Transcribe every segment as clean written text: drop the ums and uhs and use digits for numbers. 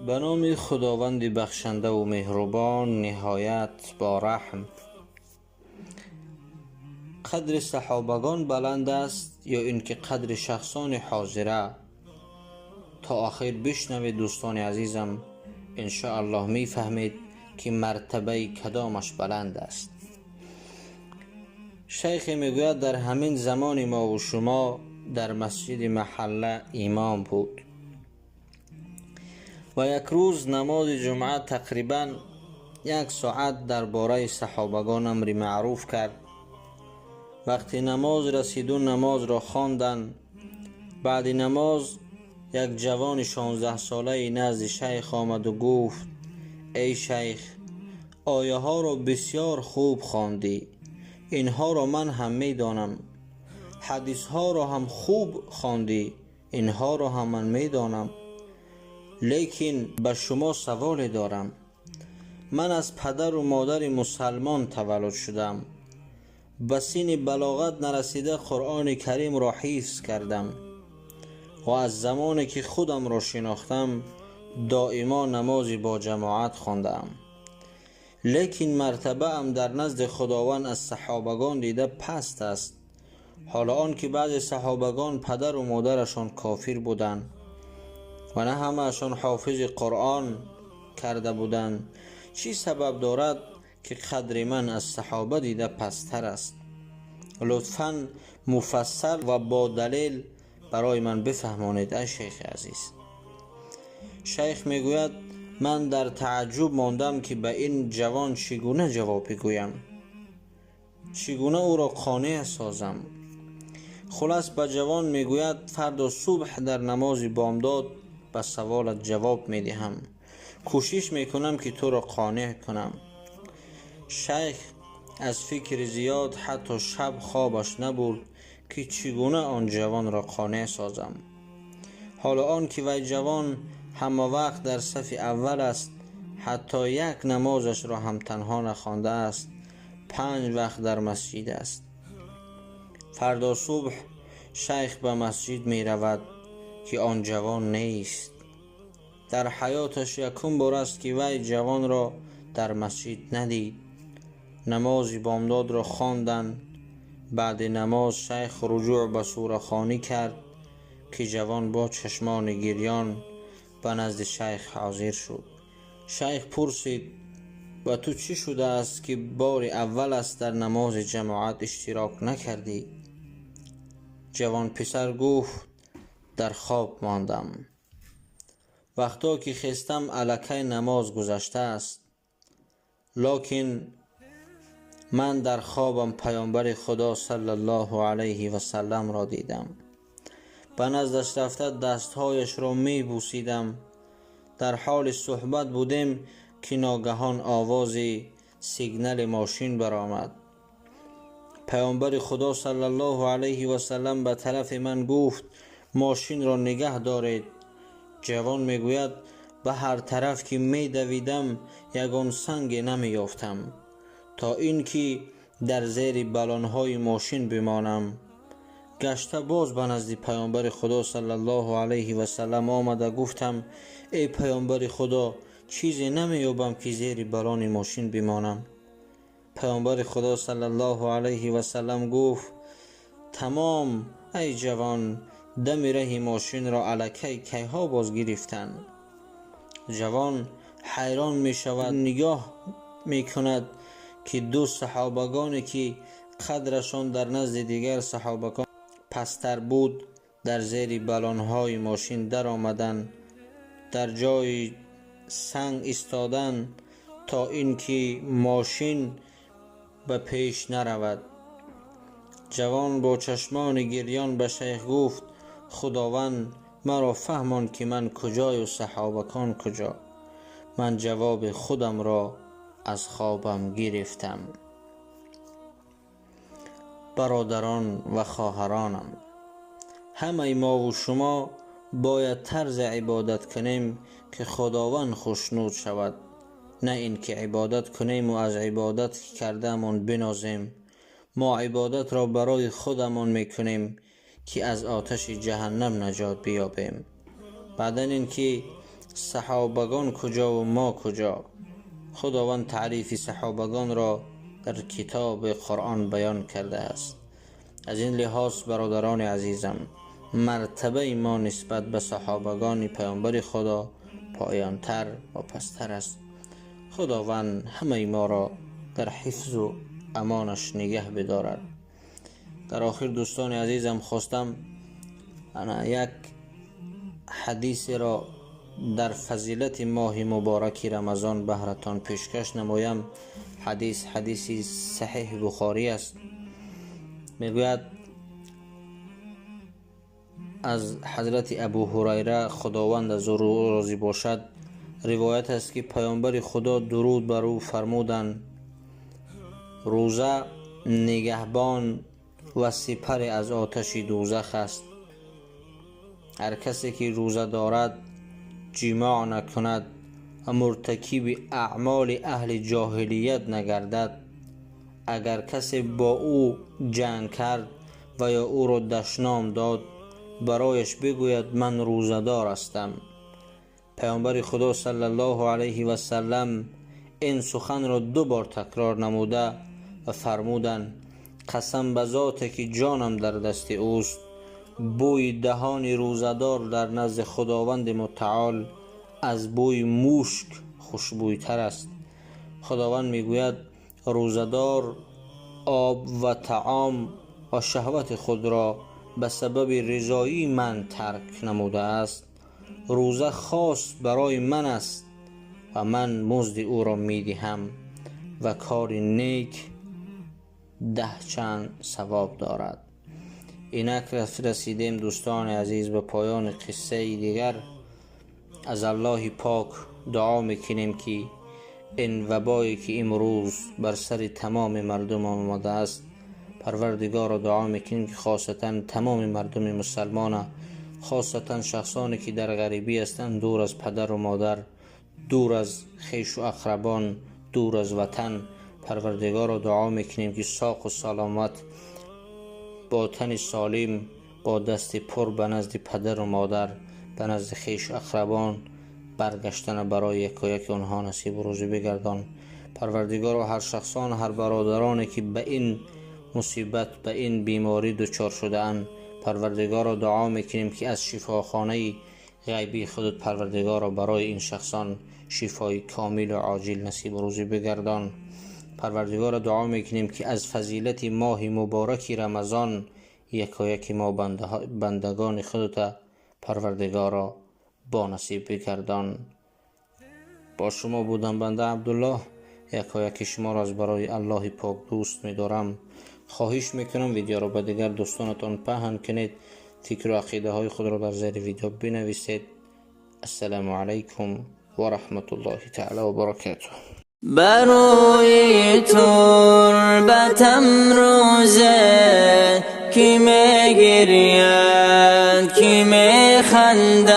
به نام خداوند بخشنده و مهربان نهایت با رحم. قدر صحابگان بلند است یا اینکه قدر شخصان حاضره؟ تا آخر بشنوید دوستان عزیزم، ان شاء الله میفهمید که مرتبه کدامش بلند است. شیخ میگوید در همین زمان ما و شما در مسجد محله امام بود و یک روز نماز جمعه تقریبا 1 ساعت درباره صحابگان امر معروف کرد. وقتی نماز رسید و نماز را خواندند، بعد نماز یک جوان 16 ساله نزد شیخ آمد و گفت: ای شیخ، آیه ها را بسیار خوب خواندی، اینها را من هم میدانم. حدیث ها را هم خوب خواندی، اینها را هم من میدانم. لیکن به شما سوال دارم. من از پدر و مادر مسلمان تولد شدم، به سن بلاغت نرسیده قرآن کریم را حفظ کردم و از زمانی که خودم را شناختم دائما نماز با جماعت خواندم. لیکن مرتبه ام در نزد خداوند از صحابگان دیده پست است. حالا آن که بعضی صحابگان پدر و مادرشان کافر بودند و نه همه‌شان حافظ قرآن کرده بودند، چی سبب دارد که قدر من از صحابه دیده پستر است؟ لطفاً مفصل و با دلیل برای من بفهمانید ای شیخ عزیز. شیخ میگوید: من در تعجب ماندم که به این جوان چگونه جواب بگویم، چگونه او را قانع سازم. خلاص به جوان میگوید: فردا صبح در نماز بامداد به سوالت جواب میدهم، کوشش میکنم که تو را قانع کنم. شیخ از فکر زیاد حتی شب خوابش نبرد که چگونه آن جوان را قانع سازم. حالا آن که وی جوان همه وقت در صف اول است، حتی یک نمازش را هم تنها نخوانده است، 5 وقت در مسجد است. فردا صبح شیخ به مسجد می رود که آن جوان نیست. در حیاتش یکم بار است که وی جوان را در مسجد ندید. نماز بامداد را خواندند. بعد نماز شیخ رجوع به سوره خوانی کرد که جوان با چشمان گریان به نزد شیخ حاضر شد. شیخ پرسید: و تو چی شده است که بار اول است در نماز جماعت اشتراک نکردی؟ جوان پسر گفت: در خواب ماندم. وقتا که خستم الکی نماز گذشته است، لکن من در خوابم پیامبر خدا صلی الله علیه و سلم را دیدم. به نزدش رفته دستهایش را می بوسیدم. در حال صحبت بودیم که ناگهان آواز سیگنال ماشین برآمد. پیامبر خدا صلی الله علیه و سلم به طرف من گفت: ماشین را نگه دارید. جوان میگوید: به هر طرف که می دویدم یگان سنگ نمی یافتم تا اینکه در زیر بلانهای ماشین بمانم. گشته باز به نزد پیامبر خدا صلی الله علیه و سلم آمده گفتم: ای پیامبر خدا، چیزی نمیابم که زیر بلان ماشین بمانم. پیامبر خدا صلی الله علیه و سلم گفت: تمام ای جوان، دم ره ماشین را الکی کیها باز گرفتند؟ جوان حیران می شود، نگاه می کند که 2 صحابگانی که قدرشان در نزد دیگر صحابگان پستر بود در زیر بلانهای ماشین در آمدند، در جای سنگ ایستادند تا اینکه ماشین به پیش نرود. جوان با چشمان گریان به شیخ گفت: خداوند مرا فهمان که من کجای و صحابگان کجا. من جواب خودم را از خوابم گرفتم. برادران و خواهرانم، همه ما و شما باید طرز عبادت کنیم که خداوند خوشنود شود، نه این که عبادت کنیم و از عبادت کردهمان بنازیم. ما عبادت را برای خودمان میکنیم که از آتش جهنم نجات بیابیم. بعدن این که صحابگان کجا و ما کجا؟ خداوند تعریف صحابگان را در کتاب قرآن بیان کرده است. از این لحاظ برادران عزیزم، مرتبه ما نسبت به صحابگان پیامبر خدا پایانتر و پستر است. خداوند همه ما را در حفظ و امانش نگه بدارد. در آخر دوستان عزیزم، خواستم انا یک حدیث را در فضیلت ماه مبارک رمضان بهرتان پیشکش نمایم. حدیثی صحیح بخاری است. میگوید از حضرت ابو هریره خداوند از او راضی باشد روایت است که پیامبر خدا درود بر او فرمودند: روزه نگهبان و سپر از آتش دوزخ است. هر کسی که روزه دارد، جماع نکند و مرتکب اعمال اهل جاهلیت نگردد، اگر کسی با او جنگ کرد و یا او را دشنام داد، برایش بگوید من روزه دار هستم. پیامبر خدا صلی الله علیه و سلم این سخن را 2 بار تکرار نموده و فرمودند: قسم به ذاتی که جانم در دست اوست، بوی دهان روزدار در نزد خداوند متعال از بوی مشک خوشبویتر است. خداوند میگوید روزدار آب و طعام و شهوت خود را به سبب رضایی من ترک نموده است. روزه خاص برای من است و من مزد او را میدهم و کار نیک 10 چند ثواب دارد. اینک رسیدیم دوستان عزیز به پایان قصه دیگر. از الله پاک دعا میکنیم که این وبایی که امروز بر سر تمام مردم آمده است، پروردگار را دعا میکنیم که خاصتا تمام مردم مسلمان، خاصتا شخصانی که در غریبی هستند، دور از پدر و مادر، دور از خویش و اقربان، دور از وطن، پروردگار را دعا میکنیم که ساق و سلامت با تن سالم، با دست پر به نزد پدر و مادر، به نزد خویش و اقربان برگشتن برای یک و یک آنها نصیب و روزی بگردان. پروردگار و هر شخصان، هر برادرانی که به این مصیبت، به این بیماری دچار شده اند، پروردگار را دعا میکنیم که از شفاخانه غیبی خودت پروردگار را برای این شخصان شفای کامل و عاجل نصیب و روزی بگردان. پروردگار را دعا میکنیم که از فضیلت ماه مبارک رمضان یک و یک ما بندگان خودت پروردگار را با نصیب بگردان. با شما بودم بنده عبدالله، یک و یک شما را از برای الله پاک دوست می‌دارم. خواهش میکنم ویدیو را به دیگر دوستانتان پهن کنید. فکر و عقیده های خود را در زیر ویدیو بنویسید. السلام علیکم و رحمت الله تعالی و برکاته. بروی تربتم روزه کی میگرید کی میخندد،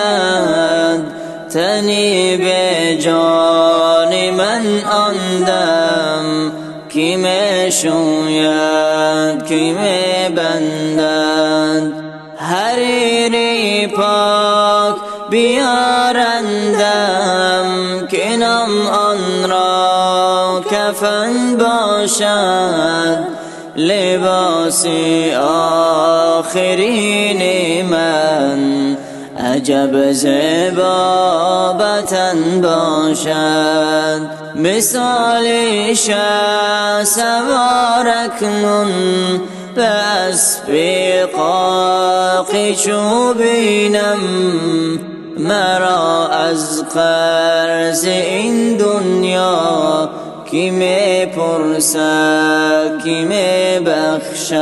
تنی به جان من آندم کی میشوید کی میبندد. حریری پاک بیارندم که نام آن را کفن باشد، لباس آخرین من عجب زیبا وطن باشد. مثال شه سوار اکنون به اسب قاقی چوبینم، مرا از قرض این دنیا کی میپرسد کی میبخشد.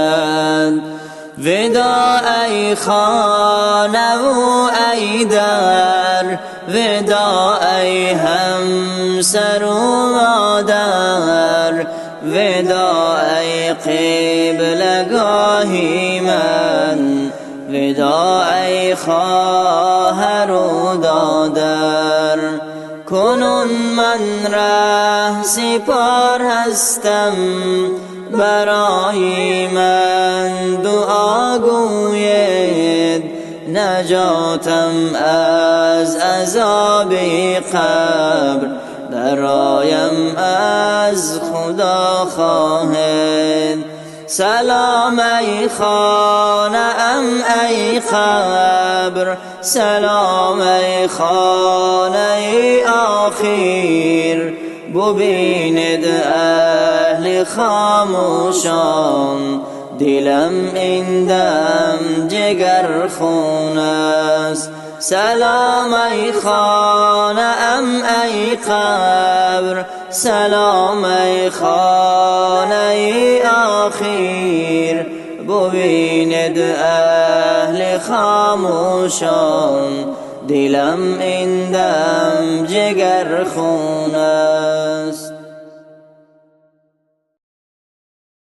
ودا ای خانه و ای در، ودا ای همسر و مادر، ودا ای قبلگاهی من، ودا ای خواهر و دادر. کنون من ره سپار هستم، برای من دعا گوید، نجاتم از عذاب قبر، برایم از خدا خواهد. سلام ای خانه ام ای قبر، سلام ای خانه آخر، ببیند اهل خاموشان، دلم این دم جگر خون است. سلام ای خانه ام ای قبر، سلام ای خانه آخر، ببیند اهل خاموشان، دلم این دم جگر خون است.